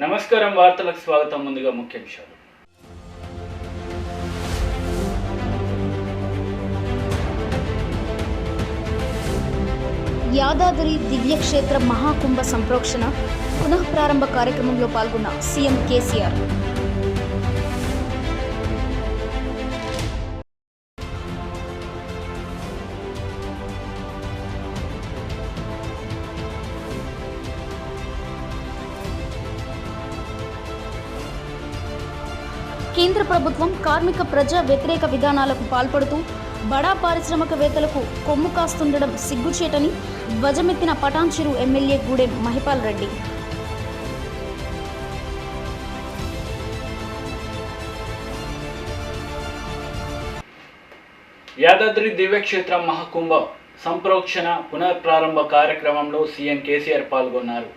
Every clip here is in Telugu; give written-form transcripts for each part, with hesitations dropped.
నమస్కారం వార్తలకు స్వాగతం. ముందుగా ముఖ్యాంశాలు. యాదాద్రి దివ్యక్షేత్ర మహాకుంభ సంప్రోక్షణ పునః ప్రారంభ కార్యక్రమంలో పాల్గొన్న సీఎం కేసీఆర్. కేంద్ర ప్రభుత్వం కార్మిక ప్రజా వ్యతిరేక విధానాలకు పాల్పడుతూ బడా పారిశ్రామికవేత్తలకు కొమ్ము కాస్తుండడం సిగ్గుచేటని ధ్వజమెత్తిన పటాన్చెరు ఎమ్మెల్యే గూడెం మహిపాల్ రెడ్డి. యాదాద్రి దివ్యక్షేత్ర మహాకుంభ సంప్రోక్షణ పునఃప్రారంభ కార్యక్రమంలో సీఎం కేసీఆర్ పాల్గొన్నారు.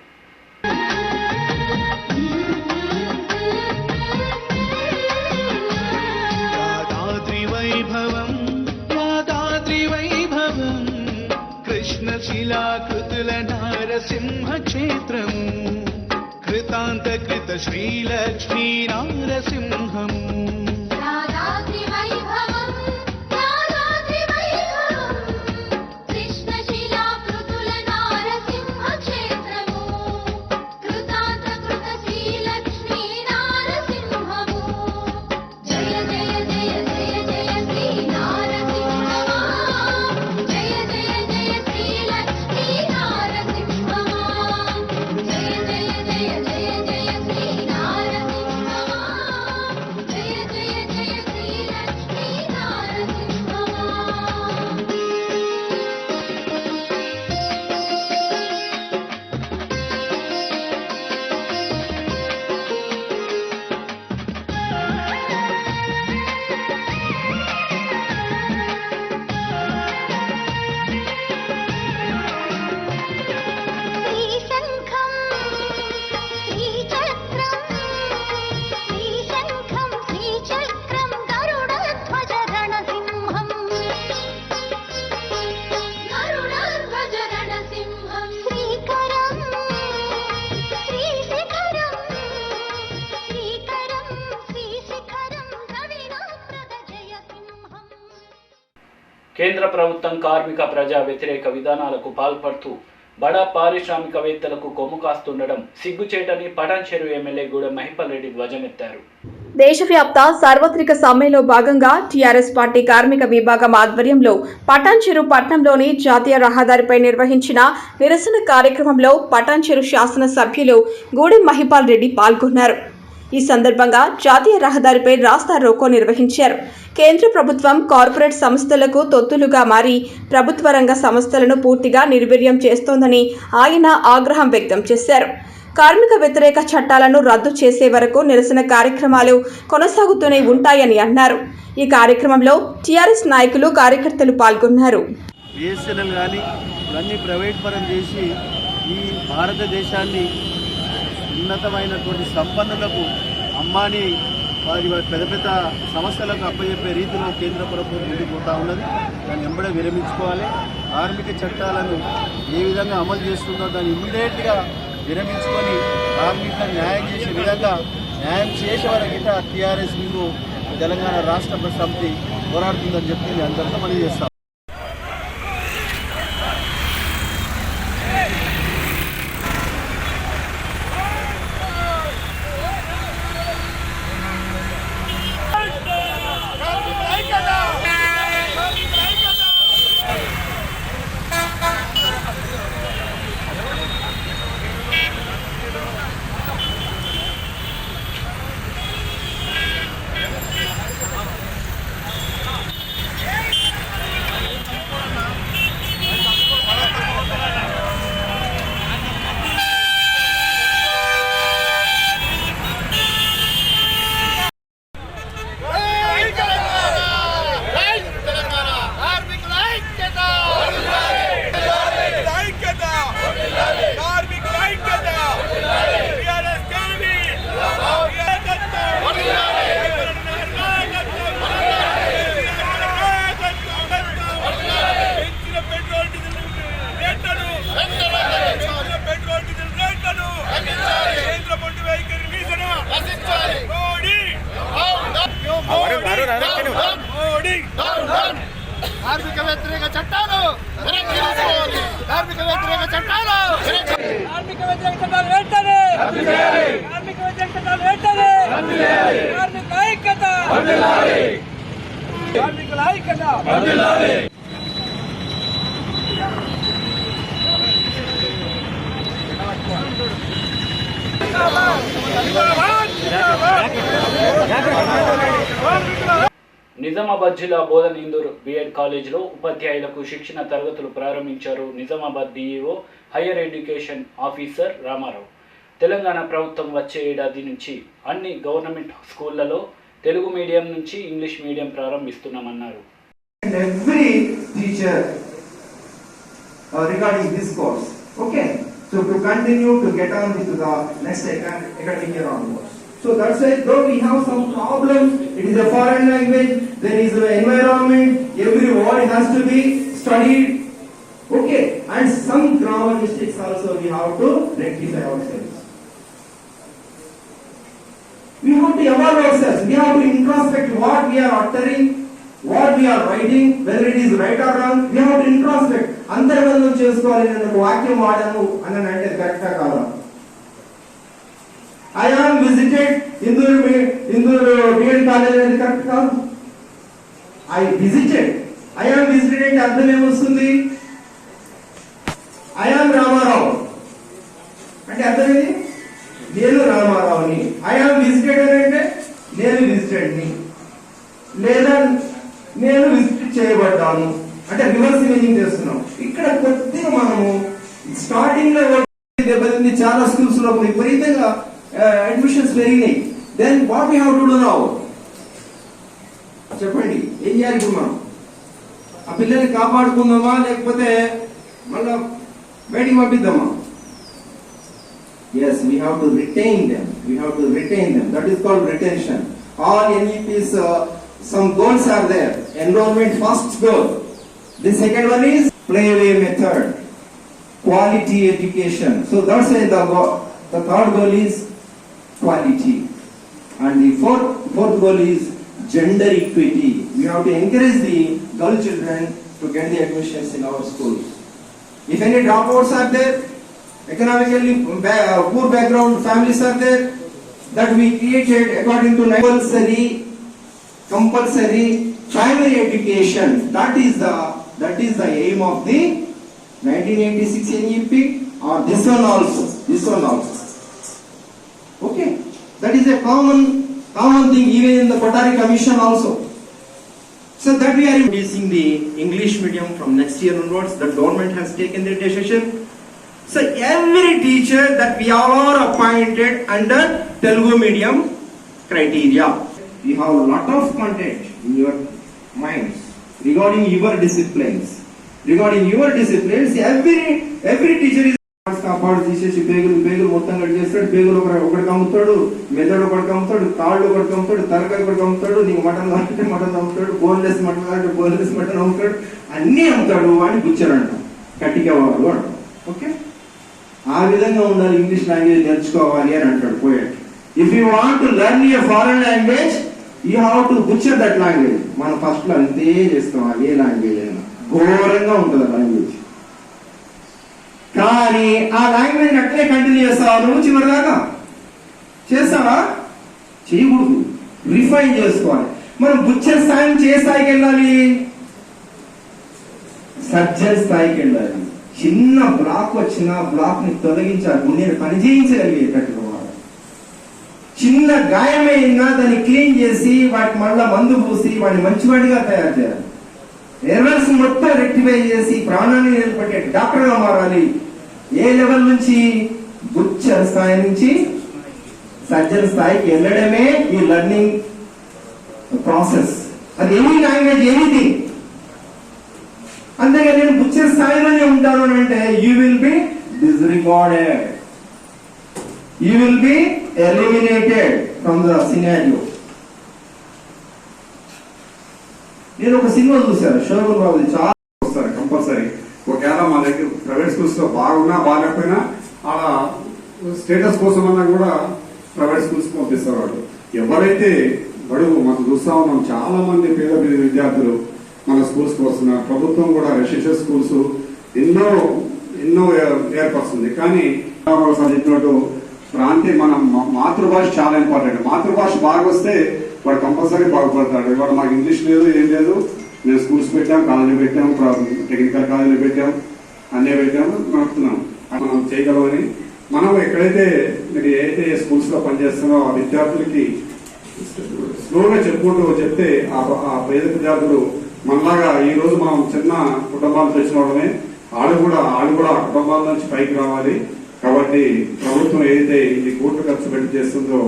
కృష్ణశిలాకృతుల నారసింహ క్షేత్రము కృతాంతకృత శ్రీలక్ష్మీ నారసింహము కేంద్ర ప్రభుత్వం కార్మిక ప్రజా వ్యతిరేక విధానాలకు పాల్పడుతూ బడా పారిశ్రామికవేత్తలకు కొమ్ము కాస్తుండడం సిగ్గుచేటని పటాన్చెరు ఎమ్మెల్యే గూడెం మహిపాల్ రెడ్డి ధ్వజమెత్తారు. దేశవ్యాప్త సార్వత్రిక సమ్మెలో భాగంగా టీఆర్ఎస్ పార్టీ కార్మిక విభాగం ఆధ్వర్యంలో పటాన్చెరు పట్టణంలోని జాతీయ రహదారిపై నిర్వహించిన నిరసన కార్యక్రమంలో పటాన్చెరు శాసనసభ్యులు గూడెం మహిపాల్ రెడ్డి పాల్గొన్నారు. ఈ సందర్భంగా జాతీయ రహదారిపై రాస్తా రోకో నిర్వహించారు. కేంద్ర ప్రభుత్వం కార్పొరేట్ సంస్థలకు తొత్తులుగా మారి ప్రభుత్వ రంగ సంస్థలను పూర్తిగా నిర్వీర్యం చేస్తోందని ఆయన ఆగ్రహం వ్యక్తం చేశారు. కార్మిక వ్యతిరేక చట్టాలను రద్దు చేసే వరకు నిరసన కార్యక్రమాలు కొనసాగుతూనే ఉంటాయని అన్నారు. ఈ కార్యక్రమంలో టీఆర్ఎస్ నాయకులు కార్యకర్తలు పాల్గొన్నారు. బిఎస్ఎన్ఎల్ కానీ ఇవన్నీ ప్రైవేట్ పరం చేసి ఈ భారతదేశాన్ని ఉన్నతమైనటువంటి సంపన్నులకు అమ్మాని వారి పెద్ద పెద్ద సమస్యలకు అప్పచెప్పే రీతిలో కేంద్ర ప్రభుత్వం ముందుకు పోతా ఉన్నది. దాన్ని వెంబడే విరమించుకోవాలి. కార్మిక చట్టాలను ఏ విధంగా అమలు చేస్తుందో దాన్ని ఇమ్మీడియట్గా విరమించుకొని కార్మిక న్యాయం చేసే విధంగా న్యాయం చేసే వరకు టీఆర్ఎస్ ముందు తెలంగాణ రాష్ట్ర సమితి పోరాడుతుందని చెప్పి అందరితో మనం చేస్తాం. వ్యతిరేక చట్టాలు వెనక్కి తీసుకోవాలి. కార్మిక వ్యతిరేక చట్టాలు కార్మిక వ్యతిరేక చట్టాలు వెంటనే కార్మిక వ్యతిరేక చట్టాలు వెంటనే కార్మికుల ఐక్యత కార్మికుల ఐక్యత నిజామాబాద్ జిల్లా బోధనేందూర్ బిఎడ్ కాలేజీలో ఉపాధ్యాయులకు శిక్షణ తరగతులు ప్రారంభించారు Nizamabad DEO higher education officer Ramarao. Telangana ప్రభుత్వం వచ్చే ఏడాది నుంచి అన్ని గవర్నమెంట్ స్కూళ్లలో తెలుగు మీడియం నుంచి ఇంగ్లీష్ మీడియం ప్రారంభిస్తున్నామన్నారు. Every teacher regarding this course, okay, so to continue to get on with the next academic year onwards. So that's why though we have some problems, it is a foreign language, there is an environment, every word has to be studied, okay, and some grammar mistakes also we have to rectify ourselves. We have to evolve ourselves, we have to introspect what we are uttering, what we are writing, whether it is right or wrong, we have to introspect. అంతర్గతం చేసుకోవాలి. నేను ఒక వాక్యం వాడాను అని అంటే కరెక్టా కాదా? I am visited Indur B Ed college అనేది కరెక్ట్ కాదు. I visited అంటే అర్థం ఏమొస్తుంది? I am రామారావు అంటే అర్థం ఏంటి? నేను రామారావుని. I am visited అంటే నేను విజిటెడ్ ని, లేదా నేను విజిట్ చేయబడ్డాను అంటే రివర్స్ మీనింగ్ చేస్తున్నాం. ఇక్కడ కొద్దిగా మనము స్టార్టింగ్ లో దెబ్బతింది. చాలా స్కూల్స్ లో విపరీతంగా అడ్మిషన్స్ పెరిగినాయి. Then what we have to do now? చెప్పండి, ఏం చేయాలి ఇప్పుడు మనం? ఆ పిల్లల్ని కాపాడుకుందామా లేకపోతే మళ్ళా బయటికి పంపిద్దామా? Yes, we have to retain them. That is called retention. All NEPs, some goals are there. Enrollment first goal. The second one is play-away method, quality education. So that's why the third goal is quality, and the fourth goal is gender equity. We have to encourage the girl children to get the admissions in our schools. If any dropouts are there, economically poor background families are there, that we created according to compulsory primary education. That is the aim of the 1986 NEP, or this one also. Okay, that is a common thing even in the Kothari Commission also. So that we are introducing the English medium from next year onwards. The government has taken the decision. So every teacher that we are appointed under Telugu medium criteria. We have a lot of content in your minds regarding your disciplines. Every teacher is కాపాడు తీసేసి బేగులు మొత్తం కట్ చేస్తాడు. బేగులు ఒకటి కమ్ముతాడు, మెదడు ఒకటి కమ్ముతాడు, కాళ్ళు ఒకటి కమ్ముతాడు, తలకాయ ఒకటి కమ్ముతాడు, నీకు మటన్ కావాలంటే మటన్ అమ్ముతాడు, బోన్లెస్ మటన్ కావాలంటే బోన్లెస్ మటన్ అమ్ముతాడు, అన్ని అమ్ముతాడు అని బుచ్చరంట, కట్టికేవాడు అంట. ఓకే, ఆ విధంగా ఉండాలి. ఇంగ్లీష్ లాంగ్వేజ్ నేర్చుకోవాలి అని అంటాడు poet. If you want to learn A foreign language, you have to butcher that language. మనం ఫస్ట్ లో అంతే చేసుకోవాలి. ఏ లాంగ్వేజ్ అయినా ఘోరంగా ఉంటుంది ఆ లాంగ్వేజ్. కానీ ఆ లాంగ్వేజ్ అట్లే కంటిన్యూ చేస్తావా నువ్వు చివరిదాకా? చేస్తావా? చేయకూడదు, రిఫైన్ చేసుకోవాలి. మనం బుచ్చర్ స్థాయి ఏ స్థాయికి వెళ్ళాలి? సర్జన్ స్థాయికి వెళ్ళాలి. చిన్న బ్లాక్ వచ్చిన బ్లాక్ ని తొలగించాలి, గుండెని పనిచేయించగలిగేటట్టుగా. చిన్న గాయమైనా దాన్ని క్లీన్ చేసి వాటికి మళ్ళా మందు పూసి వాడిని మంచివాడిగా తయారు చేయాలి. ఎర్రర్స్ మొత్తం రెక్టిఫై చేసి ప్రాణాన్ని నిలబెట్టే డాక్టర్ గా మారాలి. ఏ లెవెల్ నుంచి? బుచ్చర్ స్థాయి నుంచి సర్జన్ స్థాయికి వెళ్ళడమే ఈ లెర్నింగ్ ప్రాసెస్. అది ఎనీ లాంగ్వేజ్, ఎనీథింగ్. అంతేగా నేను బుచ్చర్ స్థాయిలోనే ఉంటాను అని అంటే you will be disregarded, you will be eliminated from the scenario. నేను ఒక సినిమా చూశాను, షోరూమ్ బాబు, చాలా వస్తారు కంపల్సరీ. ఒకవేళ మా దగ్గర ప్రైవేట్ స్కూల్స్ లో బాగున్నా బాగాలేకపోయినా అలా స్టేటస్ కోసం అన్నా కూడా ప్రైవేట్ స్కూల్స్ పంపిస్తారు వాళ్ళు. ఎవరైతే బడుగు మనం చూస్తా ఉన్నాం, చాలా మంది పేద విద్యార్థులు మన స్కూల్స్కి వస్తున్నారు. ప్రభుత్వం కూడా రెసిడెన్షియల్ స్కూల్స్ ఎన్నో ఏర్పరుస్తుంది. కానీ చెప్పినట్టు మన మాతృభాష చాలా ఇంపార్టెంట్. మాతృభాష బాగా వస్తే వాడు కంపల్సరీ బాగుపడతాడు. ఇవాళ మాకు ఇంగ్లీష్ లేదు, ఏం లేదు. మేము స్కూల్స్ పెట్టాం, కాలేజీ పెట్టాం, టెక్నికల్ కాలేజీలు పెట్టాం, అన్నీ పెట్టాము, నడుపుతున్నాం. మనం చేయగలమని మనం ఎక్కడైతే మీరు ఏదైతే స్కూల్స్ లో పనిచేస్తున్నారో ఆ విద్యార్థులకి స్లోగా చెప్తే ఆ పేద విద్యార్థులు మనలాగా ఈ రోజు మనం చిన్న కుటుంబాలు తెచ్చిన వాళ్ళమే, వాళ్ళు కూడా ఆ కుటుంబాల నుంచి పైకి రావాలి. కాబట్టి ప్రభుత్వం ఏదైతే ఈ కోట్లు ఖర్చు పెట్టి చేస్తుందో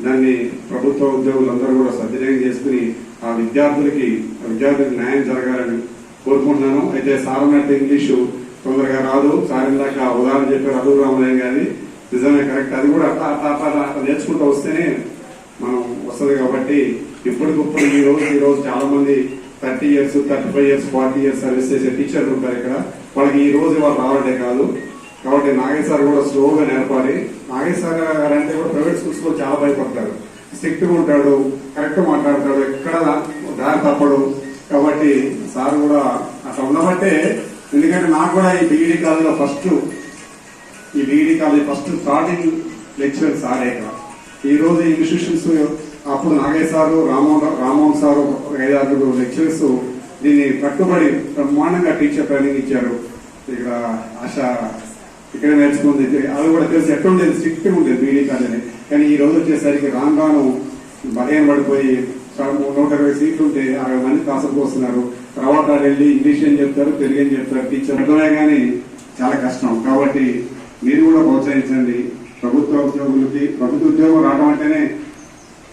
దాన్ని ప్రభుత్వ ఉద్యోగులందరూ కూడా సద్వినియోగం చేసుకుని ఆ విద్యార్థులకి న్యాయం జరగాలని కోరుకుంటున్నాను. అయితే సారన్నట్టు ఇంగ్లీషు తొందరగా రాదు. సార్ ఇందాక ఉదాహరణ చెప్పారు అల్లూరు రామరాజు గారి, నిజమే కరెక్ట్. అది కూడా అట్లా నేర్చుకుంటూ వస్తేనే మనం వస్తుంది. కాబట్టి ఇప్పటికిప్పుడు ఈ రోజు చాలా మంది 30 years, 35 years, 40 years సర్వీస్ చేసే టీచర్లు ఉంటారు ఇక్కడ. వాళ్ళకి ఈ రోజు వాళ్ళు రావడే కాదు. కాబట్టి నాగేశ్ సార్ కూడా స్లోగా నేర్పాలి. నాగేశ్ సార్ గారు అంటే కూడా ప్రైవేట్ స్కూల్స్ లో చాలా భయపడతాడు. స్ట్రిక్ట్ గా ఉంటాడు, కరెక్ట్ మాట్లాడతాడు, ఎక్కడ దారి తప్పడు. కాబట్టి సార్ కూడా అట్లా ఉన్నబట్టే, ఎందుకంటే నాకు కూడా ఈ బీఈడీ కాలేజీలో ఫస్ట్ స్టార్టింగ్ లెక్చరర్ సారే ఇక్కడ. ఈ రోజు ఇన్స్టిట్యూషన్స్ అప్పుడు Nagesh sir, Ramohan sir 5-6 lecturers దీన్ని కట్టుబడి బ్రహ్మాండంగా టీచర్ ట్రైనింగ్ ఇచ్చారు. ఇక్కడ ఆశ ఇక్కడ నేర్చుకుంది, అది కూడా తెలిసి ఎట్లుండేది, స్ట్రిక్ట్ ఉండేది బీఈడీ కాలేజీ. కానీ ఈ రోజు వచ్చేసరికి రాను బలహీన పడిపోయి 120 సీట్లు ఉంటే 60 మంది క్లాసులకు వస్తున్నారు. తర్వాత వెళ్ళి ఇంగ్లీష్ ఏం చెప్తారు, తెలుగు ఏం చెప్తారు, టీచర్ అర్థమే కానీ చాలా కష్టం. కాబట్టి మీరు కూడా ప్రోత్సహించండి. ప్రభుత్వ ఉద్యోగం రావడం అంటేనే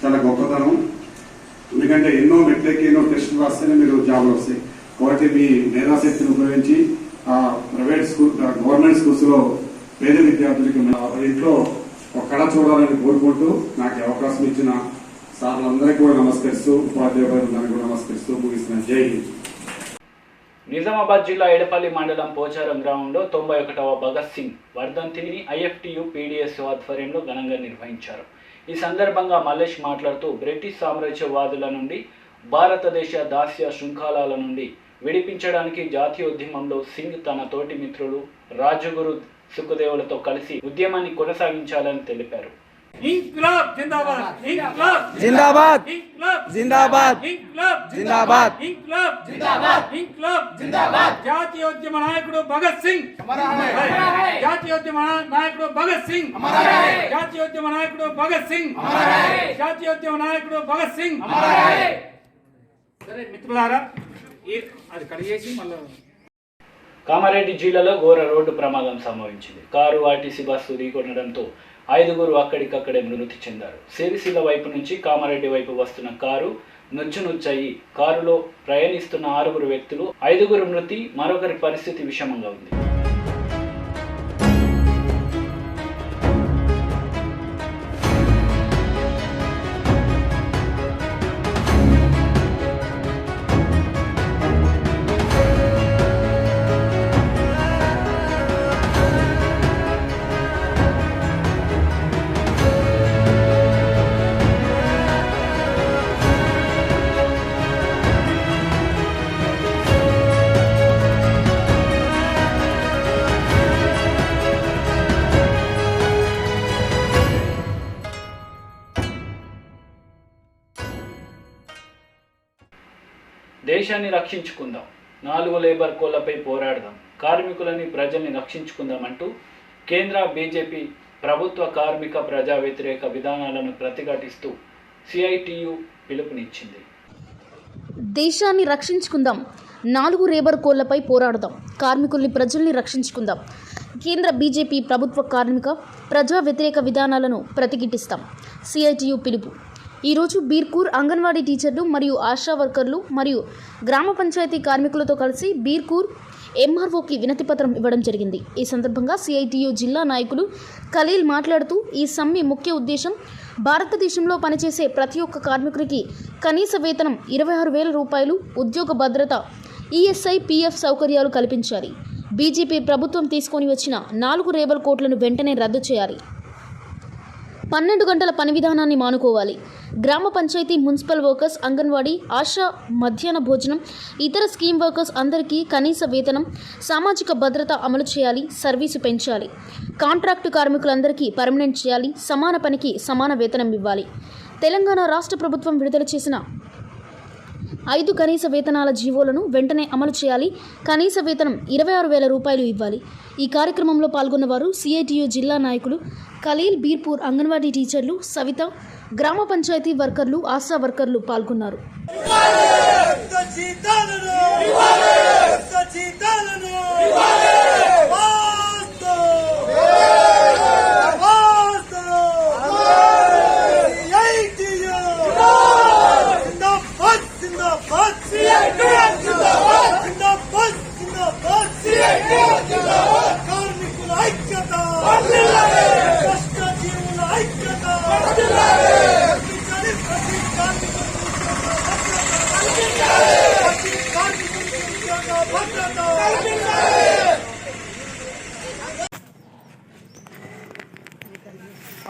చాలా గొప్పతనం. ఎందుకంటే ఎన్నో మెట్లకి ఎన్నో టెస్టులు రాస్తేనే మీరు జాబ్లు వస్తాయి. కాబట్టి మీ మేధాశక్తిని ఉపయోగించి ప్రైవేట్ స్కూల్, గవర్నమెంట్ స్కూల్స్ లో పేద విద్యార్థులకి ఇంట్లో ఒక కళ చూడాలని కోరుకుంటూ నాకు అవకాశం ఇచ్చిన సార్లందరికీ కూడా నమస్కరిస్తూ, ఉపాధ్యాయులందరికీ కూడా నమస్కరిస్తూ ముగిస్తున్నాను. జై హింద్. నిజామాబాద్ జిల్లా ఎడపల్లి మండలం పోచారం గ్రామంలో 91వ భగత్ సింగ్ వర్ధంతిని ఐఎఫ్టియు పీడీఎస్ ఆధ్వర్యంలో ఘనంగా నిర్వహించారు. ఈ సందర్భంగా మల్లేష్ మాట్లాడుతూ బ్రిటిష్ సామ్రాజ్యవాదుల నుండి, భారతదేశ దాస్య శృంఖలాల నుండి విడిపించడానికి జాతీయోద్యమంలో సింగ్ తన తోటి మిత్రులు రాజగురు సుఖదేవులతో కలిసి ఉద్యమాన్ని కొనసాగించాలని తెలిపారు. ఇంక్లాబ్ జిందాబాద్, ఇంక్లాబ్ జిందాబాద్, ఇంక్లాబ్ జిందాబాద్, ఇంక్లాబ్ జిందాబాద్, ఇంక్లాబ్ జిందాబాద్, ఇంక్లాబ్ జిందాబాద్. జాతీయోద్యమ నాయకుడు భగత్ సింగ్ జాతీయోద్యమ నాయకుడు భగత్ సింగ్ జాతీయోద్యమ నాయకుడు భగత్ సింగ్ జాతీయోద్యమ నాయకుడు భగత్ సింగ్. సరే మిత్రులారా, అది కడిగేసి మళ్ళీ. కామారెడ్డి జిల్లాలో ఘోర రోడ్డు ప్రమాదం సంభవించింది. కారు ఆర్టీసీ బస్సు ఢీకొనడంతో 5 అక్కడికక్కడే మృతి చెందారు. సిరిసిల్ల వైపు నుంచి కామారెడ్డి వైపు వస్తున్న కారు నుజ్జునుజ్జయి కారులో ప్రయాణిస్తున్న 6 వ్యక్తులు, 5 మృతి, మరొకరి పరిస్థితి విషమంగా ఉంది. దేశాన్ని రక్షించుకుందాం, 4 లేబర్ కోళ్లపై పోరాడదాం, కార్మికులని ప్రజల్ని రక్షించుకుందామంటూ కేంద్ర బీజేపీ ప్రభుత్వ కార్మిక ప్రజా వ్యతిరేక విధానాలను ప్రతిఘటిస్తూ సిఐటియు పిలుపునిచ్చింది. దేశాన్ని రక్షించుకుందాం, 4 లేబర్ కోళ్లపై పోరాడదాం, కార్మికుల్ని ప్రజల్ని రక్షించుకుందాం, కేంద్ర బీజేపీ ప్రభుత్వ కార్మిక ప్రజా వ్యతిరేక విధానాలను ప్రతిఘటిస్తాం. సిఐటియు పిలుపు. ఈరోజు బీర్కూర్ అంగన్వాడీ టీచర్లు మరియు ఆశా వర్కర్లు మరియు గ్రామ పంచాయతీ కార్మికులతో కలిసి బీర్కూర్ ఎంఆర్ఓకి వినతిపత్రం ఇవ్వడం జరిగింది. ఈ సందర్భంగా సిఐటియు జిల్లా నాయకులు ఖలీల్ మాట్లాడుతూ, ఈ సమ్మె ముఖ్య ఉద్దేశం భారతదేశంలో పనిచేసే ప్రతి ఒక్క కార్మికుడికి కనీస వేతనం 26,000 రూపాయలు, ఉద్యోగ భద్రత, ఈఎస్ఐ, పిఎఫ్ సౌకర్యాలు కల్పించాలి. బీజేపీ ప్రభుత్వం తీసుకొని వచ్చిన 4 లేబర్ కోడ్లను వెంటనే రద్దు చేయాలి. 12 గంటల పని విధానాన్ని మానుకోవాలి. గ్రామ పంచాయతీ మున్సిపల్ వర్కర్స్, అంగన్వాడీ, ఆశా, మధ్యాహ్న భోజనం, ఇతర స్కీమ్ వర్కర్స్ అందరికీ కనీస వేతనం, సామాజిక భద్రత అమలు చేయాలి, సర్వీసు పెంచాలి. కాంట్రాక్టు కార్మికులందరికీ పర్మనెంట్ చేయాలి, సమాన పనికి సమాన వేతనం ఇవ్వాలి. తెలంగాణ రాష్ట్ర ప్రభుత్వం విడుదల చేసిన 5 కనీస వేతనాల జీవోలను వెంటనే అమలు చేయాలి. కనీస వేతనం 26,000 రూపాయలు ఇవ్వాలి. ఈ కార్యక్రమంలో పాల్గొన్నవారు సిఐటియు జిల్లా నాయకులు ఖలీల్, బీర్పూర్ అంగన్వాడీ టీచర్లు, సవిత, గ్రామ పంచాయతీ వర్కర్లు, ఆశా వర్కర్లు పాల్గొన్నారు.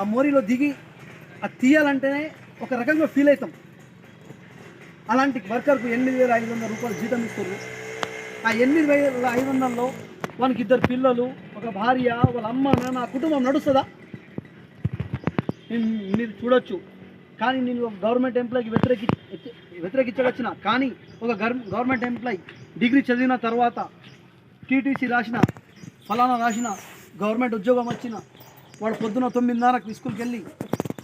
ఆ మోరీలో దిగి అది తీయాలంటేనే ఒక రకంగా ఫీల్ అవుతాం. అలాంటి వర్కర్కు 8,500 రూపాయలు జీతం ఇస్తారు. ఆ 8,500లో వానికి 2 పిల్లలు, ఒక భార్య, వాళ్ళ అమ్మ, నాన్న, కుటుంబం నడుస్తుందా? మీరు చూడొచ్చు. కానీ నేను గవర్నమెంట్ ఎంప్లాయీకి వ్యతిరేకించవచ్చిన, కానీ ఒక గవర్నమెంట్ ఎంప్లాయీ డిగ్రీ చదివిన తర్వాత టీటీసీ రాసిన, ఫలానా రాసిన, గవర్నమెంట్ ఉద్యోగం వచ్చిన వాడు పొద్దున 9:30కి స్కూల్కి వెళ్ళి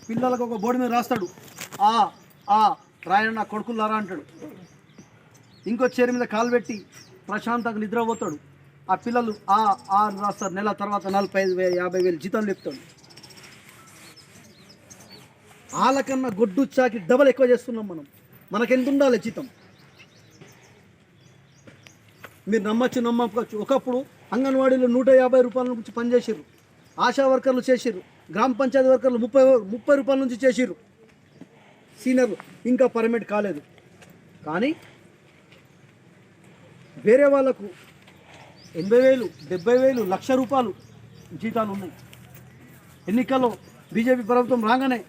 పిల్లలకు ఒక బోర్డు మీద రాస్తాడు, రాయన నా కొడుకులారా అంటాడు. ఇంకో చైర్ మీద కాలు పెట్టి ప్రశాంతంగా నిద్రపోతాడు. ఆ పిల్లలు రాస్తారు. నెల తర్వాత 45,000-50,000 జీతం లేపుతాడు. వాళ్ళకన్నా గొడ్డు చాకి డబల్ ఎక్కువ చేస్తున్నాం మనం. మనకెంత ఉండాలి జీతం? మీరు నమ్మకపోవచ్చు. ఒకప్పుడు అంగన్వాడీలో 150 రూపాయల నుంచి పనిచేసారు. ఆశా వర్కర్లు చేసిర్రు. గ్రామ పంచాయతీ వర్కర్లు 30 రూపాయల నుంచి చేసిర్రు. సీనియర్లు ఇంకా పర్మనెంట్ కాలేదు. కానీ వేరే వాళ్ళకు 80,000, 70,000, 1,00,000 రూపాయలు జీతాలు ఉన్నాయి. ఎన్నికల్లో బీజేపీ ప్రభుత్వం రాగానే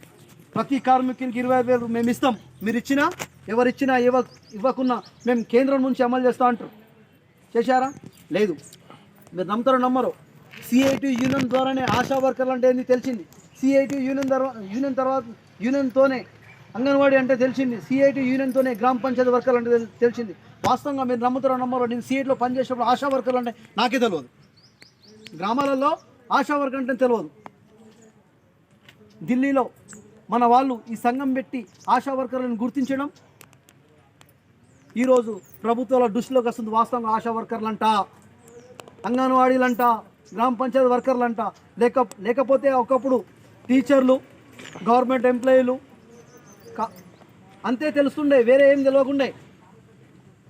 ప్రతి కార్మికునికి 20,000 మేము ఇస్తాం, మీరు ఇచ్చినా ఎవరిచ్చినా ఇవ్వకున్నా మేము కేంద్రం నుంచి అమలు చేస్తాం అంటారు. చేశారా? లేదు. మీరు నమ్ముతారో నమ్మరో, సిఐటి యూనియన్ ద్వారానే ఆశా వర్కర్లు అంటే ఏంది తెలిసింది. సిఐటి యూనియన్తోనే అంగన్వాడీ అంటే తెలిసింది. సిఐటి యూనియన్తోనే గ్రామ పంచాయతీ వర్కర్లు అంటే తెలిసింది. వాస్తవంగా మీరు నమ్ముతారో నమ్మరో, నేను సిఐటిలో పనిచేసేటప్పుడు ఆశా వర్కర్లు అంటే నాకే తెలియదు. గ్రామాలలో ఆశా వర్కర్ అంటే తెలియదు. ఢిల్లీలో మన వాళ్ళు ఈ సంఘం పెట్టి ఆశా వర్కర్లను గుర్తించడం ఈరోజు ప్రభుత్వాల దృష్టిలోకి వస్తుంది. వాస్తవంగా ఆశా వర్కర్లంట, అంగన్వాడీలంట, గ్రామ పంచాయతీ వర్కర్లంట, లేకపోతే ఒకప్పుడు టీచర్లు, గవర్నమెంట్ ఎంప్లాయీలు అంతే తెలుస్తుండే, వేరే ఏం తెలియకుండే.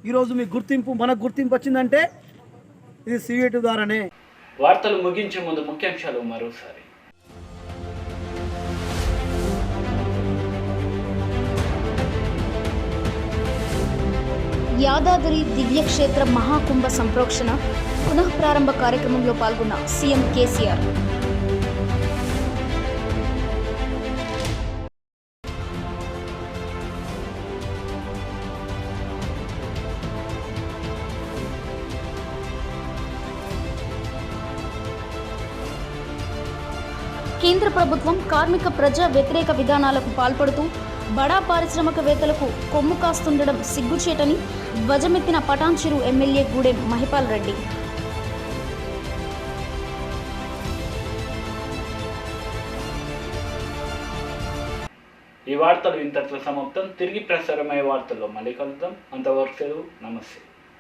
ఈరోజు మీ గుర్తింపు, మనకు గుర్తింపు వచ్చిందంటే ఇది సిఐటి ద్వారానే. వార్తలు ముగించే ముందు ముఖ్యాంశాలు మరోసారి. యాదాద్రి దివ్యక్షేత్ర మహాకుంభ సంప్రోక్షణ పునఃప్రారంభ కార్యక్రమంలో పాల్గొన్న సీఎం కేసీఆర్. కేంద్ర ప్రభుత్వం కార్మిక ప్రజా వ్యతిరేక విధానాలకు పాల్పడుతూ బడా పారిశ్రామికవేత్తలకు కొమ్ము కాస్తుండడం సిగ్గుచేటని ధ్వజమెత్తిన పటాన్చెరు ఎమ్మెల్యే గూడెం మహిపాల్ రెడ్డి. ఈ వార్తలు ఇంతట్లో సమాప్తం. తిరిగి ప్రసారమయ్యే వార్తల్లో మళ్ళీ కలుద్దాం. అంతవరకు సెలవు. నమస్తే.